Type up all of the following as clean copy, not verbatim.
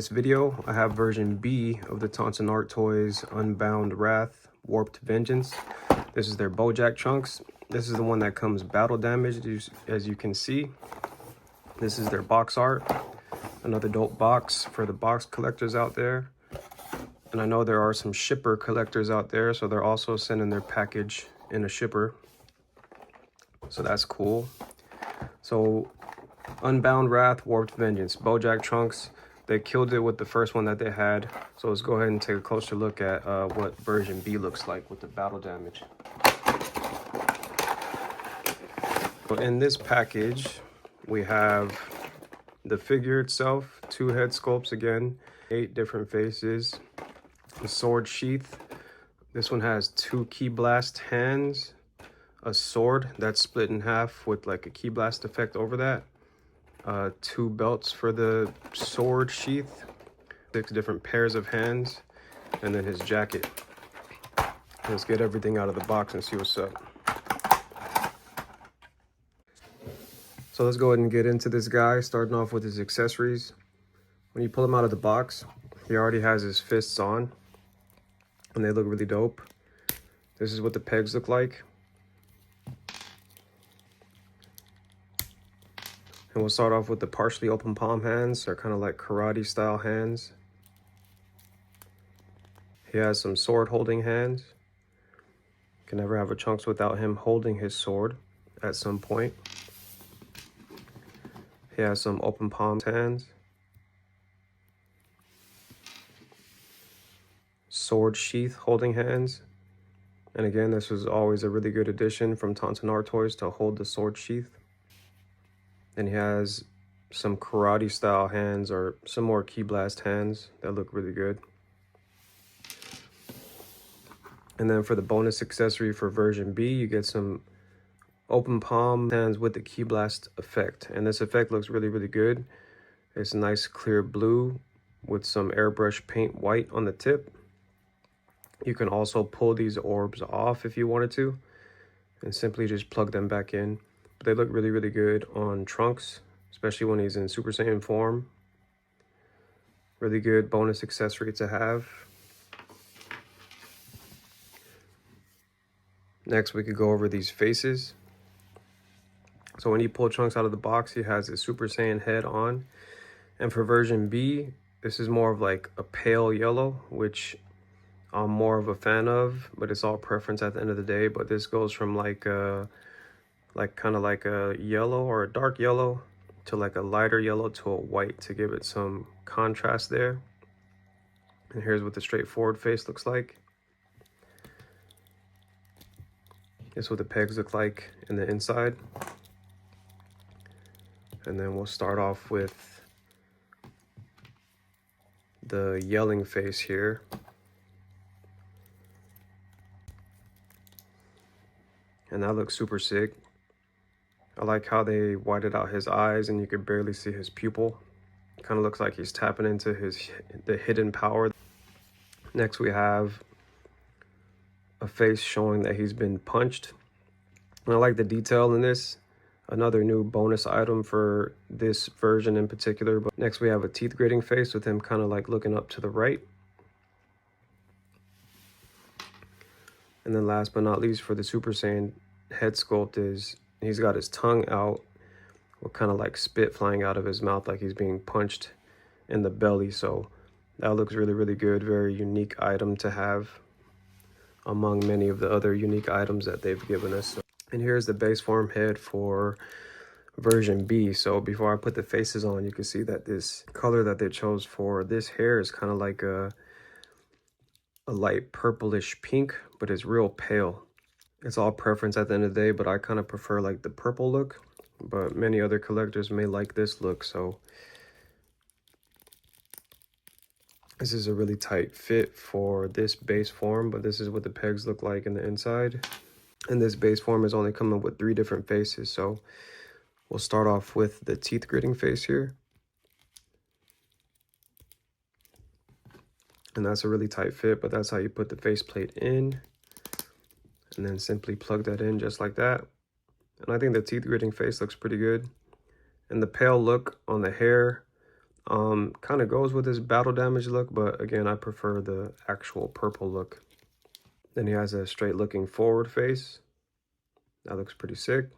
this video, I have version B of the Tonsen ArtToys Unbound Wrath Warped Vengeance. This is their bojack trunks. This is the one that comes battle damaged, as you can see. This is their box art. Another dope box for the box collectors out there. And I know there are some shipper collectors out there, so they're also sending their package in a shipper. So that's cool. So Unbound Wrath Warped Vengeance bojack trunks. They killed it with the first one that they had. So let's go ahead and take a closer look at what version B looks like with the battle damage. So in this package, we have the figure itself, 2 head sculpts again, 8 different faces, a sword sheath. This one has 2 key blast hands, a sword that's split in half with like a key blast effect over that. 2 belts for the sword sheath, 6 different pairs of hands, and then his jacket. Let's get everything out of the box and see what's up. So let's go ahead and get into this guy, starting off with his accessories. When you pull him out of the box, he already has his fists on, and they look really dope. This is what the pegs look like. And we'll start off with the partially open palm hands. They're kind of like karate style hands. He has some sword holding hands. You can never have a trunks without him holding his sword at some point. He has some open palm hands. Sword sheath holding hands. And again, this was always a really good addition from Tonsen ArtToys to hold the sword sheath. And he has some karate style hands or some more key blast hands that look really good. And then for the bonus accessory for version B, you get some open palm hands with the key blast effect. And this effect looks really, really good. It's a nice clear blue with some airbrush paint white on the tip. You can also pull these orbs off if you wanted to and simply just plug them back in. They look really, really good on Trunks, especially when he's in Super Saiyan form. Really good bonus accessory to have. Next, we could go over these faces. So when you pull Trunks out of the box, he has his Super Saiyan head on. And for version B, this is more of like a pale yellow, which I'm more of a fan of, but it's all preference at the end of the day. But this goes from like kind of like a yellow or a dark yellow to like a lighter yellow to a white to give it some contrast there. And here's what the straightforward face looks like. This is what the pegs look like in the inside. And then we'll start off with the yelling face here. And that looks super sick. I like how they whited out his eyes and you could barely see his pupil. Kind of looks like he's tapping into the hidden power. Next we have a face showing that he's been punched. And I like the detail in this. Another new bonus item for this version in particular. But next we have a teeth gritting face with him kind of like looking up to the right. And then last but not least for the Super Saiyan head sculpt is he's got his tongue out with kind of like spit flying out of his mouth like he's being punched in the belly. So that looks really, really good. Very unique item to have among many of the other unique items that they've given us. And here's the base form head for version B. So before I put the faces on, you can see that this color that they chose for this hair is kind of like a light purplish pink, but it's real pale. It's all preference at the end of the day, but I kind of prefer like the purple look, but many other collectors may like this look. So this is a really tight fit for this base form, but this is what the pegs look like in the inside. And this base form is only coming with 3 different faces. So we'll start off with the teeth gritting face here. And that's a really tight fit, but that's how you put the faceplate in. And then simply plug that in just like that. And I think the teeth gritting face looks pretty good. And the pale look on the hair Kind of goes with his battle damage look, but again, I prefer the actual purple look. Then he has a straight looking forward face. That looks pretty sick.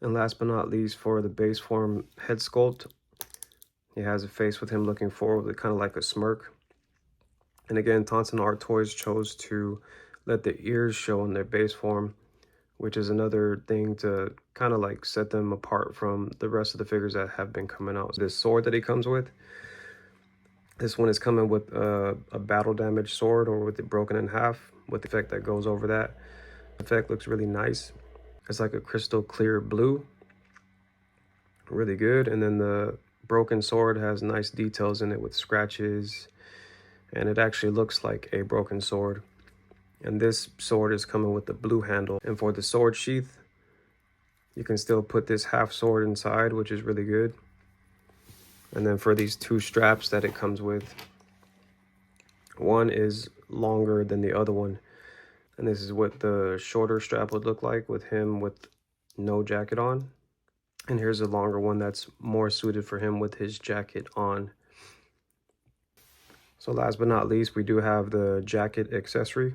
And last but not least, for the base form head sculpt, he has a face with him looking forward with kind of like a smirk. And again, Tonsen ArtToys chose to let the ears show in their base form, which is another thing to kind of like set them apart from the rest of the figures that have been coming out. This sword that he comes with, this one is coming with a battle damage sword, or with it broken in half, with the effect that goes over that. The effect looks really nice. It's like a crystal clear blue. Really good. And then the broken sword has nice details in it with scratches, and it actually looks like a broken sword. And this sword is coming with the blue handle. And for the sword sheath, you can still put this half sword inside, which is really good. And then for these two straps that it comes with, one is longer than the other one. And this is what the shorter strap would look like with him with no jacket on. And here's a longer one that's more suited for him with his jacket on. So last but not least, we do have the jacket accessory.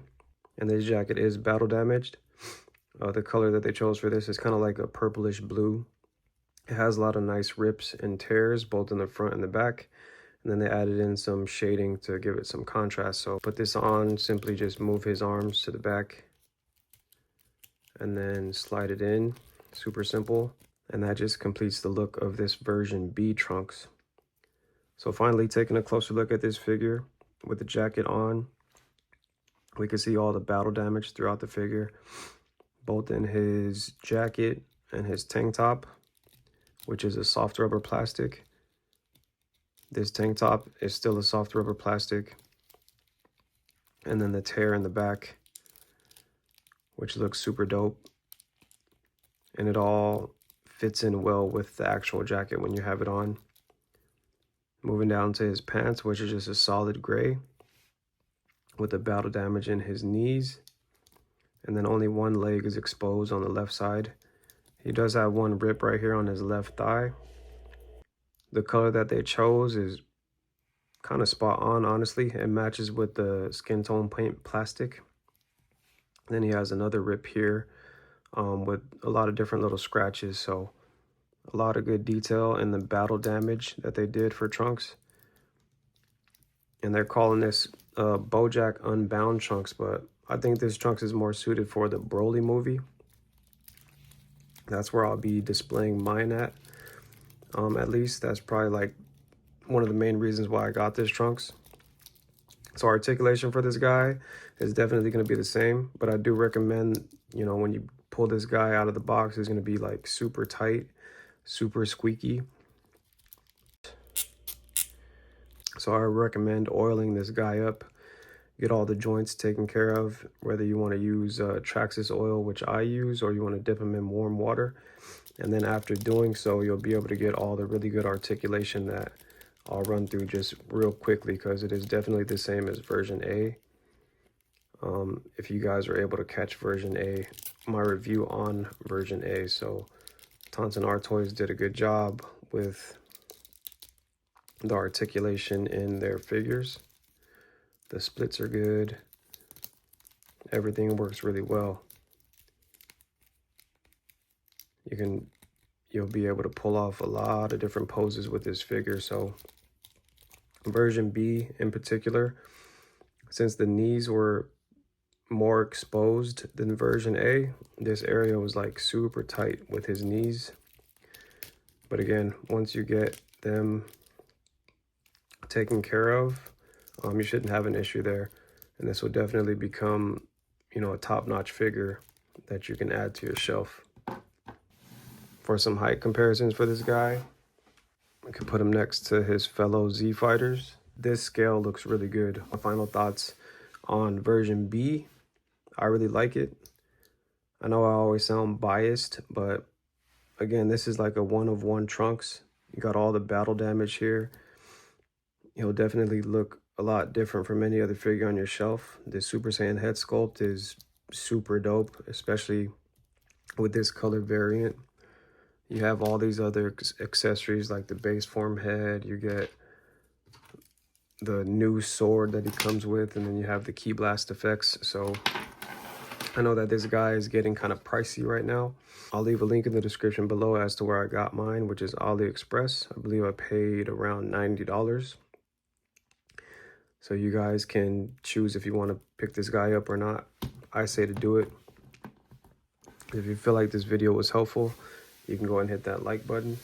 And this jacket is battle damaged. The color that they chose for this is kind of like a purplish blue. It has a lot of nice rips and tears, both in the front and the back. And then they added in some shading to give it some contrast. So put this on, simply just move his arms to the back and then slide it in. Super simple. And that just completes the look of this version B trunks. So finally, taking a closer look at this figure with the jacket on, we can see all the battle damage throughout the figure, both in his jacket and his tank top, which is a soft rubber plastic. This tank top is still a soft rubber plastic. And then the tear in the back, which looks super dope. And it all fits in well with the actual jacket when you have it on. Moving down to his pants, which is just a solid gray with the battle damage in his knees. And then only one leg is exposed on the left side. He does have one rip right here on his left thigh. The color that they chose is kind of spot on, honestly. It matches with the skin tone paint plastic. Then he has another rip here with a lot of different little scratches. So a lot of good detail in the battle damage that they did for Trunks. And they're calling this Bojack Unbound Trunks, but I think this Trunks is more suited for the Broly movie. That's where I'll be displaying mine at. At least that's probably like one of the main reasons why I got this Trunks. So articulation for this guy is definitely going to be the same, but I do recommend, you know, when you pull this guy out of the box, it's going to be like super tight, super squeaky. So I recommend oiling this guy up, get all the joints taken care of, whether you want to use Traxxas oil, which I use, or you want to dip them in warm water. And then after doing so, you'll be able to get all the really good articulation that I'll run through just real quickly, because it is definitely the same as version A. If you guys are able to catch version A, my review on version A. So Tonsen ArtToys did a good job with the articulation in their figures. The splits are good. Everything works really well. You'll be able to pull off a lot of different poses with this figure. So version B in particular, since the knees were more exposed than version A, this area was like super tight with his knees. But again, once you get them taken care of, you shouldn't have an issue there. And this will definitely become, you know, a top-notch figure that you can add to your shelf. For some height comparisons for this guy, I could put him next to his fellow Z fighters. This scale looks really good. My final thoughts on version B, I really like it. I know I always sound biased, but again, this is like a one-of-one Trunks. You got all the battle damage here. He'll definitely look a lot different from any other figure on your shelf. This Super Saiyan head sculpt is super dope, especially with this color variant. You have all these other accessories like the base form head. You get the new sword that he comes with, and then you have the key blast effects. So I know that this guy is getting kind of pricey right now. I'll leave a link in the description below as to where I got mine, which is AliExpress. I believe I paid around $90. So you guys can choose if you want to pick this guy up or not. I say to do it. If you feel like this video was helpful, you can go ahead and hit that like button.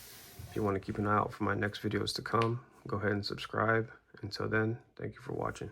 If you want to keep an eye out for my next videos to come, go ahead and subscribe. Until then, thank you for watching.